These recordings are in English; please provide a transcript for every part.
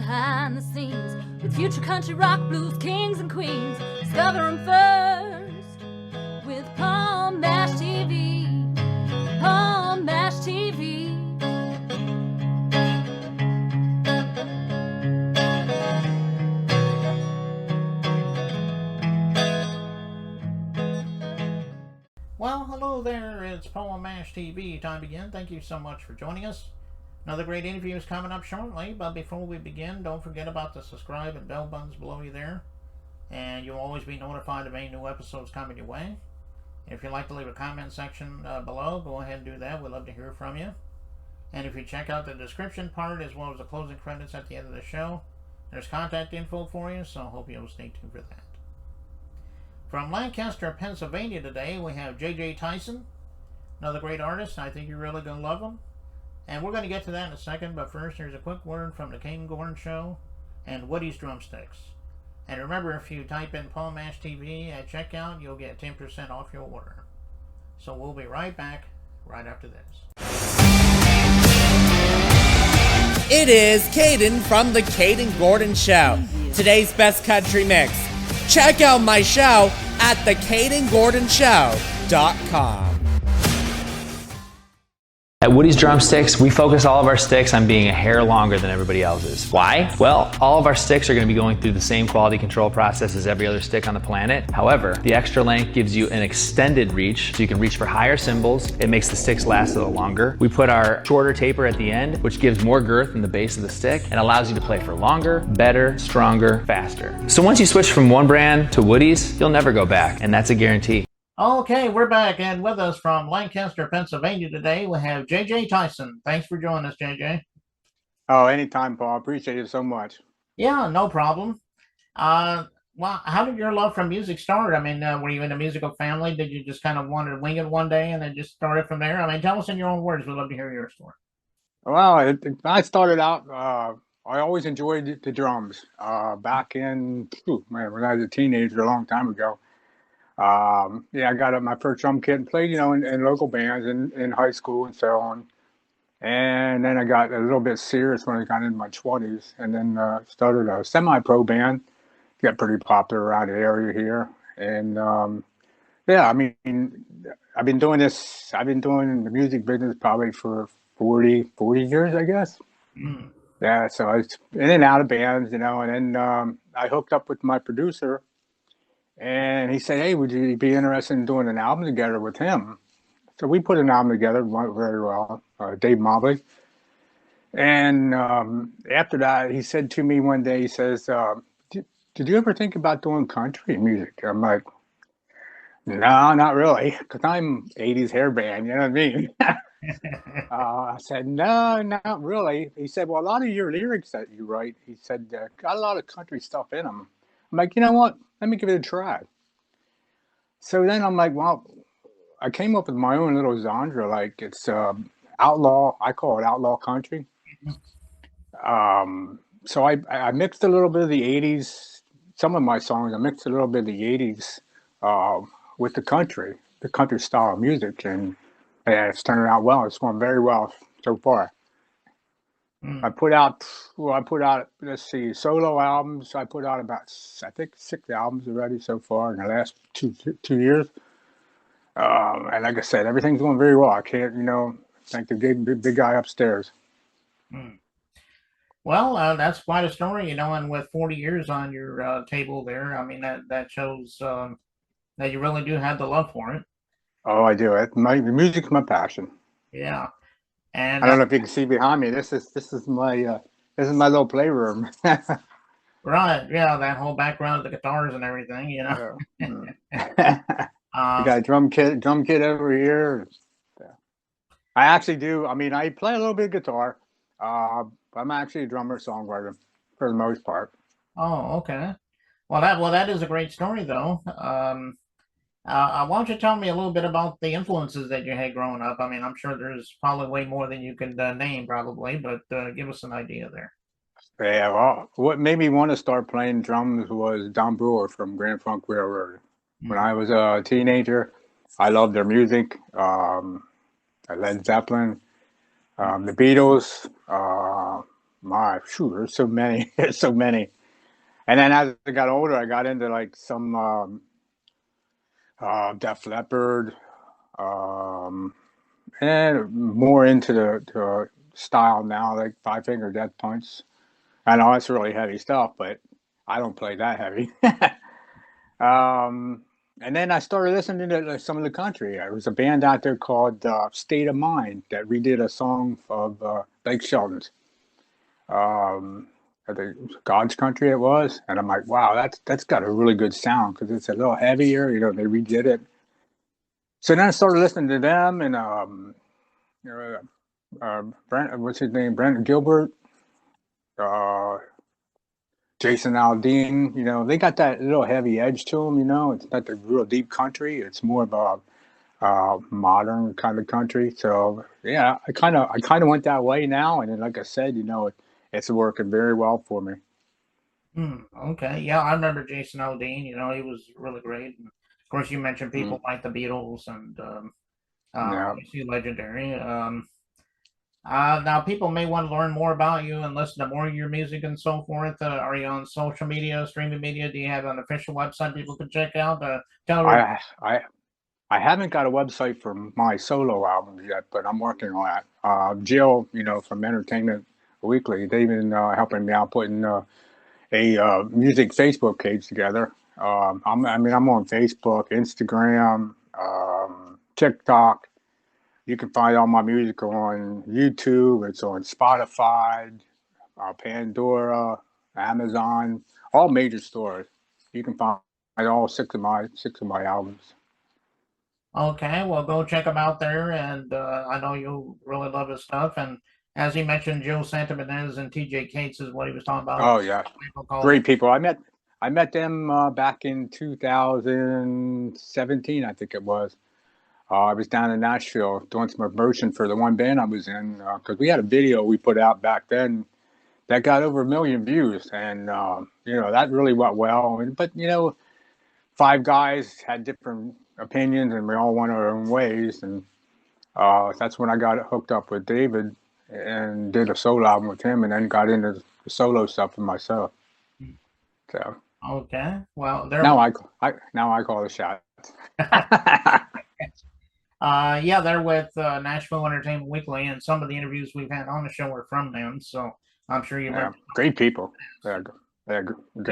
behind the scenes with future country rock blues kings and queens. Discover them first with Palm Mash TV. Palm Mash TV. Well, hello there. It's Palm Mash TV time again. Thank you so much for joining us. Another great interview is coming up shortly, but before we begin, don't forget about the subscribe and bell buttons below you there, and you'll always be notified of any new episodes coming your way. If you'd like to leave a comment section below, go ahead and do that. We'd love to hear from you. And if you check out the description part as well as the closing credits at the end of the show, there's contact info for you, so I hope you'll stay tuned for that. From Lancaster, Pennsylvania today, we have J.J. Tyson, another great artist. I think you're really going to love him. And we're going to get to that in a second, but first here's a quick word from the Caden Gordon Show and Woody's Drumsticks. And remember, if you type in Palm Mash TV at checkout, you'll get 10% off your order. So we'll be right back right after this. It is Caden from the Caden Gordon Show. Today's best country mix. Check out my show at thecadengordonshow.com. At Woody's Drumsticks, we focus all of our sticks on being a hair longer than everybody else's. Why? Well, all of our sticks are going to be going through the same quality control process as every other stick on the planet. However, the extra length gives you an extended reach, so you can reach for higher cymbals. It makes the sticks last a little longer. We put our shorter taper at the end, which gives more girth in the base of the stick and allows you to play for longer, better, stronger, faster. So once you switch from one brand to Woody's, you'll never go back, and that's a guarantee. Okay, we're back, and with us from Lancaster, Pennsylvania today, we have J.J. Tyson. Thanks for joining us, J.J. Oh, anytime, Paul. Appreciate it so much. Yeah, no problem. Well, how did your love for music start? I mean, were you in a musical family? Did you just kind of want to wing it one day and then just started from there? I mean, tell us in your own words. We'd love to hear your story. Well, I started out, I always enjoyed the drums back in, when I was a teenager a long time ago. I got my first drum kit and played, in local bands in high school and so on. And then I got a little bit serious when I got into my 20s and then started a semi-pro band. Got pretty popular around the area here. And I've been doing the music business probably for 40 years, I guess. Mm. Yeah, so I was in and out of bands, and then I hooked up with my producer. And he said, hey, would you be interested in doing an album together with him? So we put an album together, went very well, Dave Mobley. And after that, he said to me one day, he says, did you ever think about doing country music? I'm like, no, not really, because I'm 80s hair band, you know what I mean? I said, no, not really. He said, well, a lot of your lyrics that you write, he said, got a lot of country stuff in them. I'm like, you know what? Let me give it a try. So then I'm like, well, I came up with my own little genre. Like it's outlaw. I call it outlaw country. So I mixed a little bit of the 80s. Some of my songs, I mixed a little bit of the 80s with the country style of music. And it's turning out well. It's going very well so far. I put out, let's see, solo albums. I put out about, I think, 6 albums already so far in the last two years. And like I said, everything's going very well. I can't, thank the big guy upstairs. Well, that's quite a story, and with 40 years on your table there, I mean, that shows that you really do have the love for it. Oh, I do. The music's my passion. Yeah. And I don't know if you can see behind me. This is my little playroom. Right, yeah, that whole background, the guitars and everything, Yeah. I got a drum kit over here. I actually do. I mean, I play a little bit of guitar. But I'm actually a drummer songwriter for the most part. Oh, okay. Well, that is a great story, though. Why don't you tell me a little bit about the influences that you had growing up? I mean, I'm sure there's probably way more than you could name, probably, but give us an idea there. Yeah, well, what made me want to start playing drums was Don Brewer from Grand Funk Railroad. When I was a teenager, I loved their music. Led Zeppelin, the Beatles, my, phew, there's so many. There's so many. And then as I got older, I got into like some Def Leppard, um, and more into the style now, like Five Finger Death Punch. I know it's really heavy stuff, but I don't play that heavy. um, and then I started listening to some of the country. There was a band out there called State of Mind that redid a song of Blake Shelton's. I think God's Country it was, and I'm like, wow, that's got a really good sound because it's a little heavier. They redid it. So then I started listening to them and Brent, what's his name, Brent Gilbert, uh, Jason Aldean. They got that little heavy edge to them. It's not the real deep country. It's more of a modern kind of country. So yeah, I kind of went that way now, and then like I said, it's working very well for me. Okay. Yeah, I remember Jason Aldean. He was really great. And of course, you mentioned people like the Beatles and Yeah, obviously legendary. Now, people may want to learn more about you and listen to more of your music and so forth. Are you on social media, streaming media? Do you have an official website people can check out? Tell her. I I I haven't got a website for my solo albums yet, but I'm working on that. Jill, from Entertainment Weekly, they've been helping me out putting a music Facebook page together. I'm on Facebook, Instagram, TikTok. You can find all my music on YouTube. It's on Spotify, Pandora, Amazon, all major stores. You can find all six of my albums. Okay, well, go check him out there, and I know you'll really love his stuff. And as he mentioned, Joe Santabanez and TJ Cates is what he was talking about. Oh yeah, People call great people. I met them back in 2017, I think it was. I was down in Nashville doing some promotion for the one band I was in because we had a video we put out back then that got over 1 million views, and that really went well. But five guys had different opinions, and we all went our own ways. And that's when I got hooked up with David and did a solo album with him, and then got into the solo stuff for myself. So Okay, well, they're now I call the shots. yeah, they're with Nashville Entertainment Weekly, and some of the interviews we've had on the show are from them. So I'm sure you Yeah, learned. great people. They're great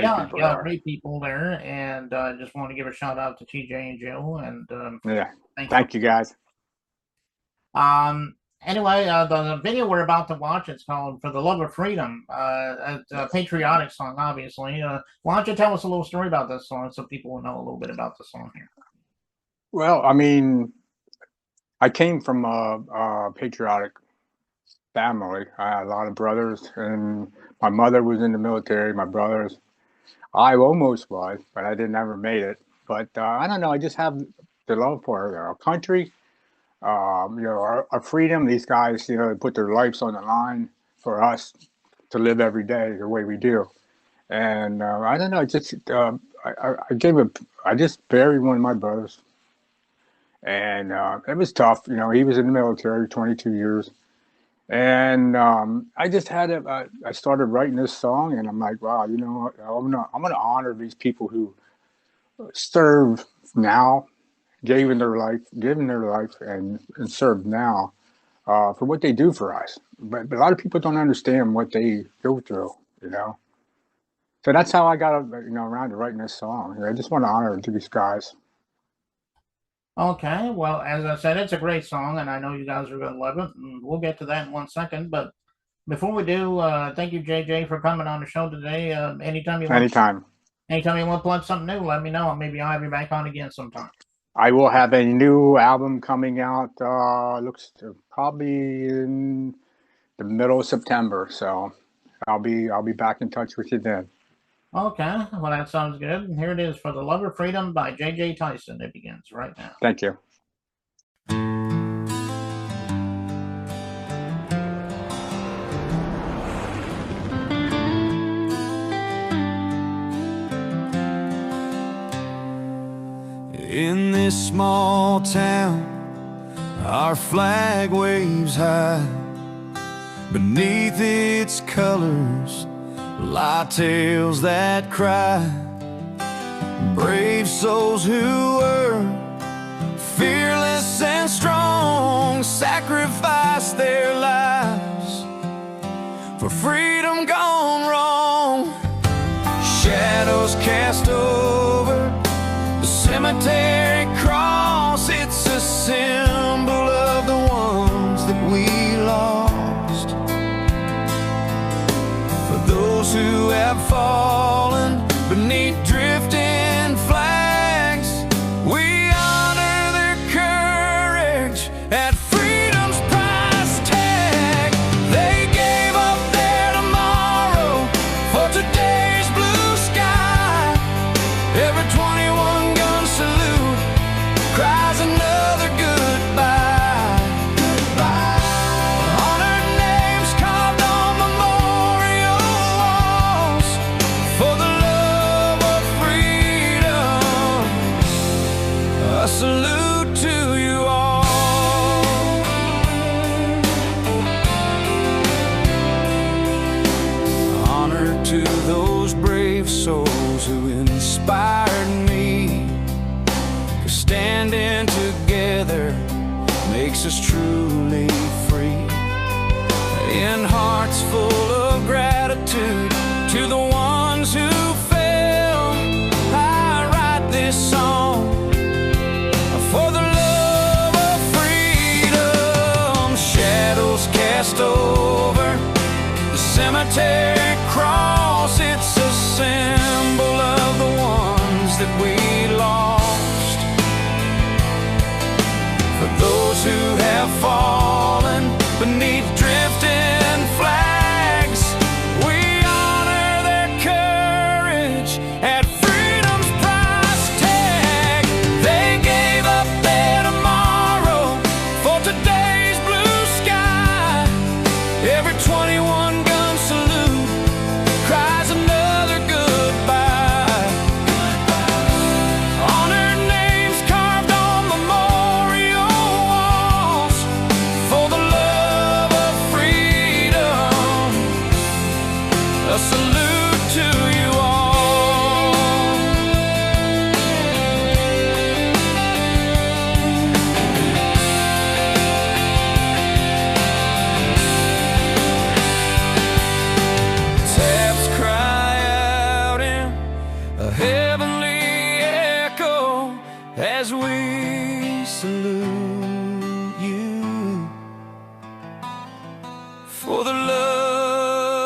Yeah, people. yeah, great people there, and just want to give a shout out to TJ and Jill, and Yeah. thank you. Thank you, guys. Anyway, the video we're about to watch, it's called "For the Love of Freedom." It's a patriotic song, obviously. Why don't you tell us a little story about this song so people will know a little bit about the song here? Well, I mean, I came from a patriotic family. I had a lot of brothers, and my mother was in the military. My brothers, I almost was, but I didn't ever made it. But I don't know. I just have the love for our country, our freedom. These guys, they put their lives on the line for us to live every day the way we do. And I don't know. I just buried one of my brothers, and it was tough. He was in the military 22 years. And I just I started writing this song, and I'm like, wow, I'm gonna honor these people who serve now, giving their life, and serve now for what they do for us. But a lot of people don't understand what they go through. So that's how I got around to writing this song. I just want to honor these guys. Okay, well, as I said, it's a great song, and I know you guys are going to love it, and we'll get to that in 1 second. But before we do, thank you, JJ, for coming on the show today. Anytime you want to plug something new, let me know, and maybe I'll have you back on again sometime. I will have a new album coming out. Looks to probably in the middle of September. So I'll be back in touch with you then. Okay, well, that sounds good. And here it is, For the Love of Freedom by J.J. Tyson. It begins right now. Thank you. In this small town, our flag waves high. Beneath its colors, light tales that cry, brave souls who were fearless and strong, sacrificed their lives for freedom gone wrong. Shadows cast over the cemetery cross, it's a symbol of the ones that we lost. For those who have fallen beneath drifting flags, we honor their courage at freedom's price tag. They gave up their tomorrow for today's blue sky. Every 21 gun salute cries another goodbye. Honored names carved on memorial walls for the love of freedom. A salute to you all. Honor to those brave souls who inspired me, 'cause standing together makes us truly free. In hearts full of gratitude to the ones who fell, I write this song for the love of freedom. Shadows cast over the cemetery cross, it's a symbol of the ones that we lost. For those who have fallen beneath drifting flags, we honor their courage at freedom's price tag. They gave up their tomorrow for today's blue sky. Every 21 gun salute cries another goodbye. Honored names carved on memorial walls for the love of freedom. A salute to you all. Taps cry out in a heavenly echo as we salute you for the love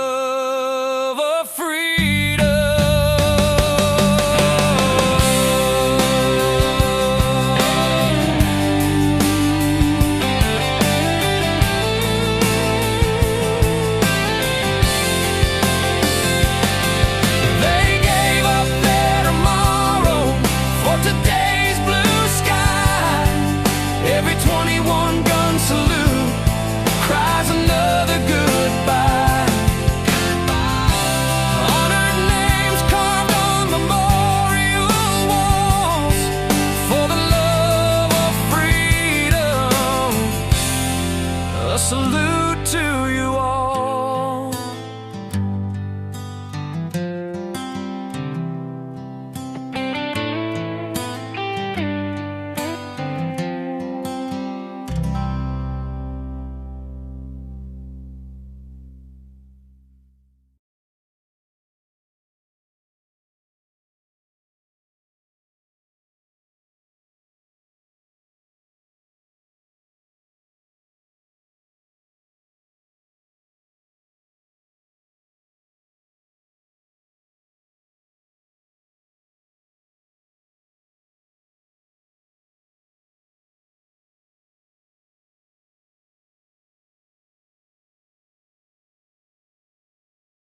of freedom. They gave up their tomorrow for today's blue sky. Every 21 gun salute cries another goodbye. Honored names carved on memorial walls for the love of freedom. A salute